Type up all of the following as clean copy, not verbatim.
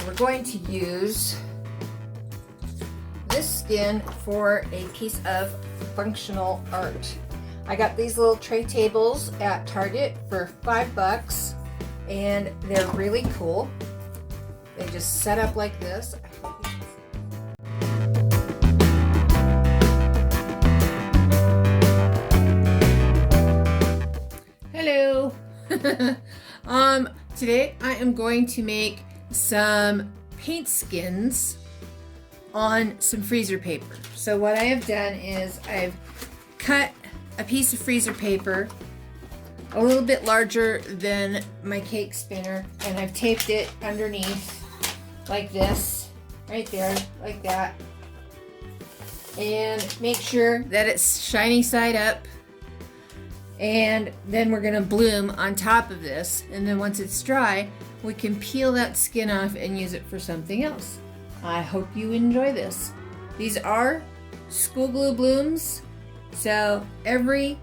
we're going to use this skin for a piece of functional art. I got these little tray tables at Target for $5 and they're really cool. They just set up like this. Hello. Today I am going to make some paint skins on some freezer paper. So what I have done is I've cut a piece of freezer paper a little bit larger than my cake spinner, and I've taped it underneath like this, right there, like that, and make sure that it's shiny side up. And then we're gonna bloom on top of this, and then once it's dry, we can peel that skin off and use it for something else. I hope you enjoy this. These are school glue blooms, so every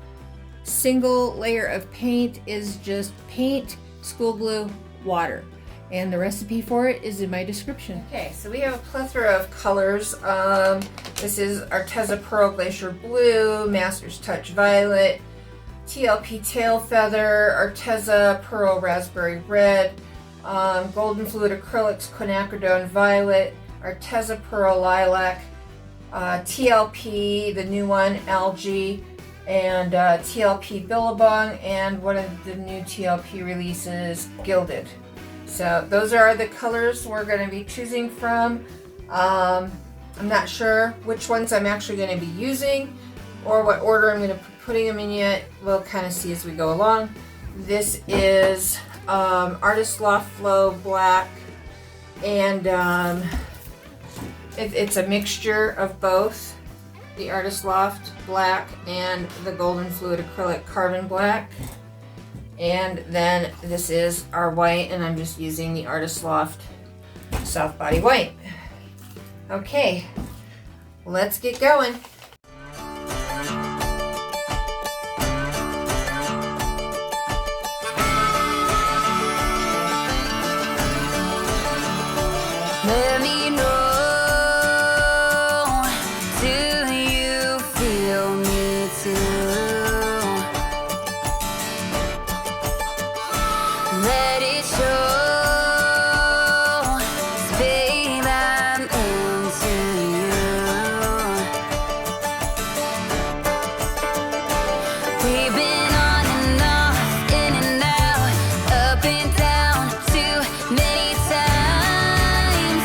single layer of paint is just paint, school glue, water, and the recipe for it is in my description. Okay, so we have a plethora of colors. This is Arteza Pearl Glacier Blue, Master's Touch Violet, TLP Tail Feather, Arteza Pearl Raspberry Red, Golden Fluid Acrylics Quinacridone Violet, Arteza Pearl Lilac, TLP, the new one, Algae, and TLP Billabong, and one of the new TLP releases, Gilded. So those are the colors we're going to be choosing from. I'm not sure which ones I'm actually going to be using or what order I'm going to be putting them in yet. We'll kind of see as we go along. This is Artist Loft Flow Black, and it's a mixture of both the Artist Loft Black and the Golden Fluid Acrylic Carbon Black. And then this is our white, and I'm just using the Artist Loft Soft Body White. Okay, let's get going. Let me know, do you feel me too? Let it show, 'cause babe, I'm into you. We've been on and off, in and out, up and down, too many times.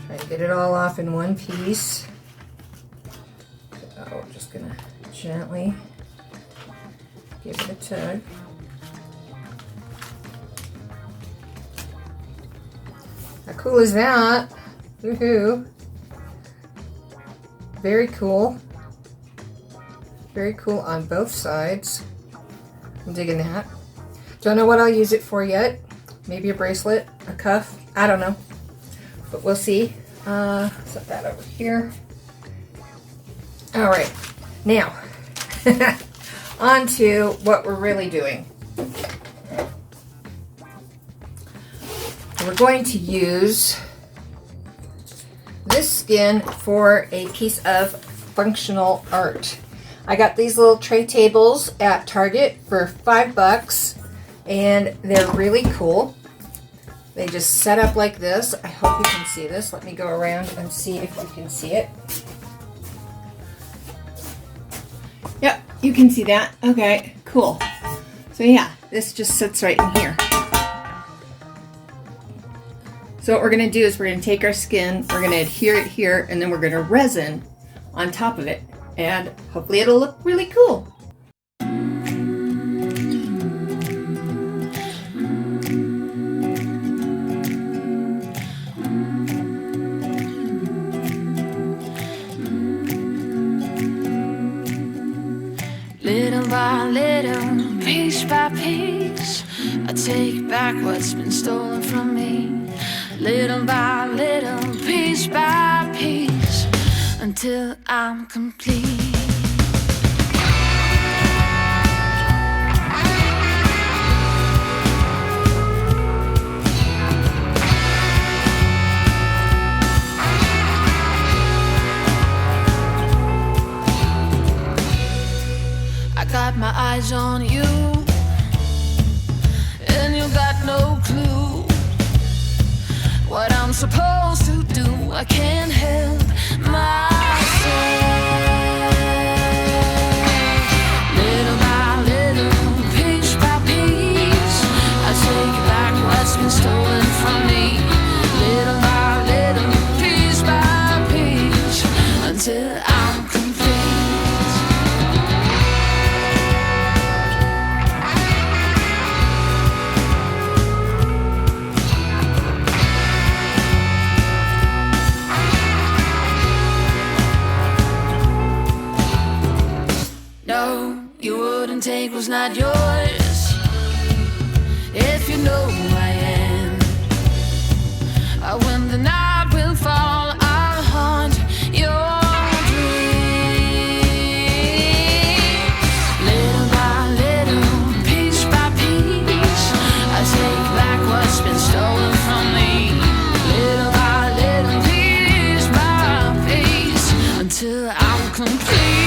Try to get it all off in one piece. So just gonna gently give it a tug. How cool is that? Woohoo! Very cool. Very cool on both sides. I'm digging that. Don't know what I'll use it for yet. Maybe a bracelet, a cuff, I don't know. But we'll see. Set that over here. All right, now on to what we're really doing. We're going to use this skin for a piece of functional art. I got these little tray tables at Target for $5 and they're really cool. They just set up like this. I hope you can see this. Let me go around and see if you can see it. Yep, you can see that. Okay, cool. So yeah, this just sits right in here. So what we're gonna do is we're gonna take our skin, we're gonna adhere it here, and then we're gonna resin on top of it. And hopefully it'll look really cool. Little by little, piece by piece, I take back what's been stolen from me. Little by little, piece by piece, until I'm complete. I got my eyes on you, and you got no clue what I'm supposed to do. I can't help myself. Little by little, piece by piece, I take back what's been stolen from me. Little by little, piece by piece, until I'm complete. Take was not yours. If you know who I am, when the night will fall, I'll haunt your dreams. Little by little, piece by piece, I take back what's been stolen from me. Little by little, piece by piece, until I'm complete.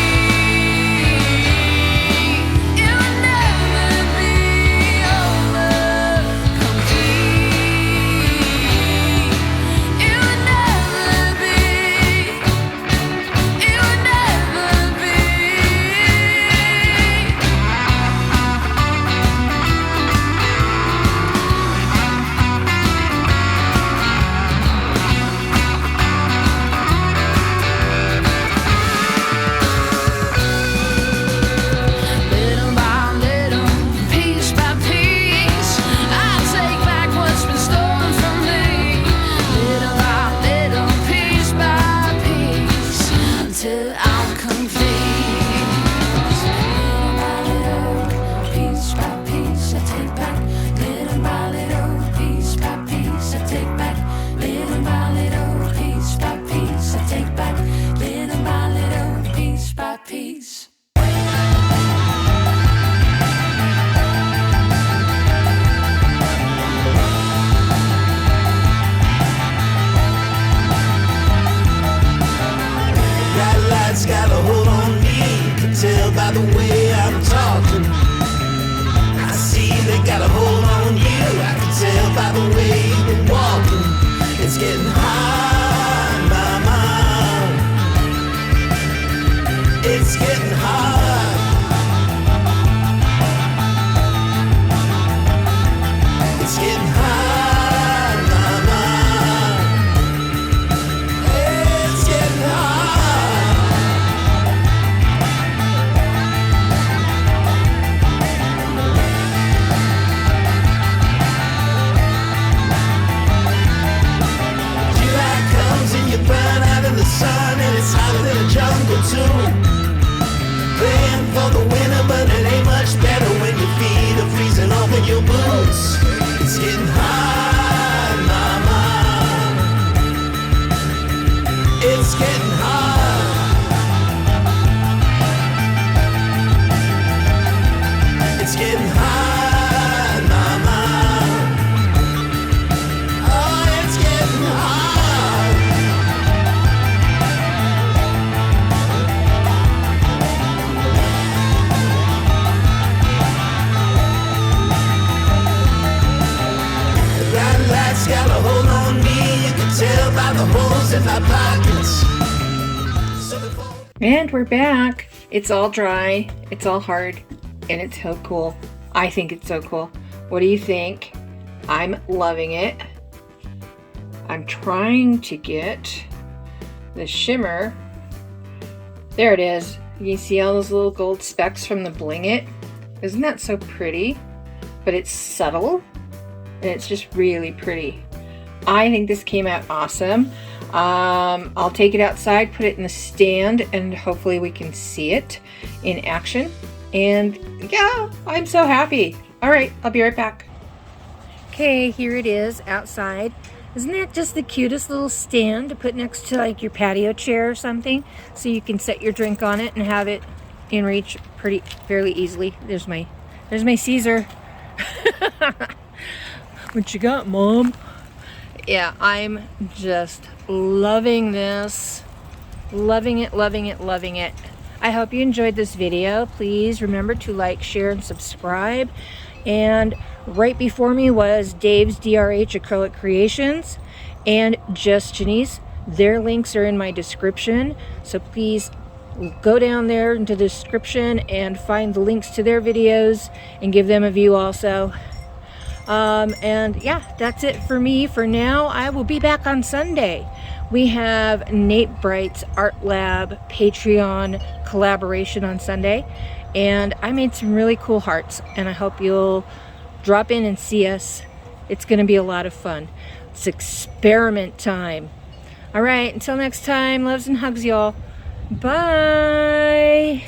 it's getting hard. It's getting hard, mama. Oh, it's getting hard. The bright lights got a hold on me. You can tell by the holes in my pockets. And we're back. It's all dry, it's all hard, and it's so cool. I think it's so cool. What do you think? I'm loving it. I'm trying to get the shimmer. There it is. You see all those little gold specks from the Bling It? Isn't that so pretty? But it's subtle, and it's just really pretty. I think this came out awesome. I'll take it outside, put it in the stand, and hopefully we can see it in action. And yeah, I'm so happy. All right, I'll be right back. Okay, here it is outside. Isn't that just the cutest little stand to put next to like your patio chair or something? So you can set your drink on it and have it in reach fairly easily. There's my Caesar. What you got, Mom? Yeah, I'm just loving this. Loving it, loving it, loving it. I hope you enjoyed this video. Please remember to like, share, and subscribe. And right before me was Dave's DRH Acrylic-Creations and Just Janice. Their links are in my description. So please go down there into the description and find the links to their videos and give them a view also. And yeah, that's it for me for now. I will be back on Sunday. We have Nate Bright's Art Lab Patreon collaboration on Sunday, and I made some really cool hearts, and I hope you'll drop in and see us. It's going to be a lot of fun. It's experiment time. All right, until next time, loves and hugs, y'all. Bye.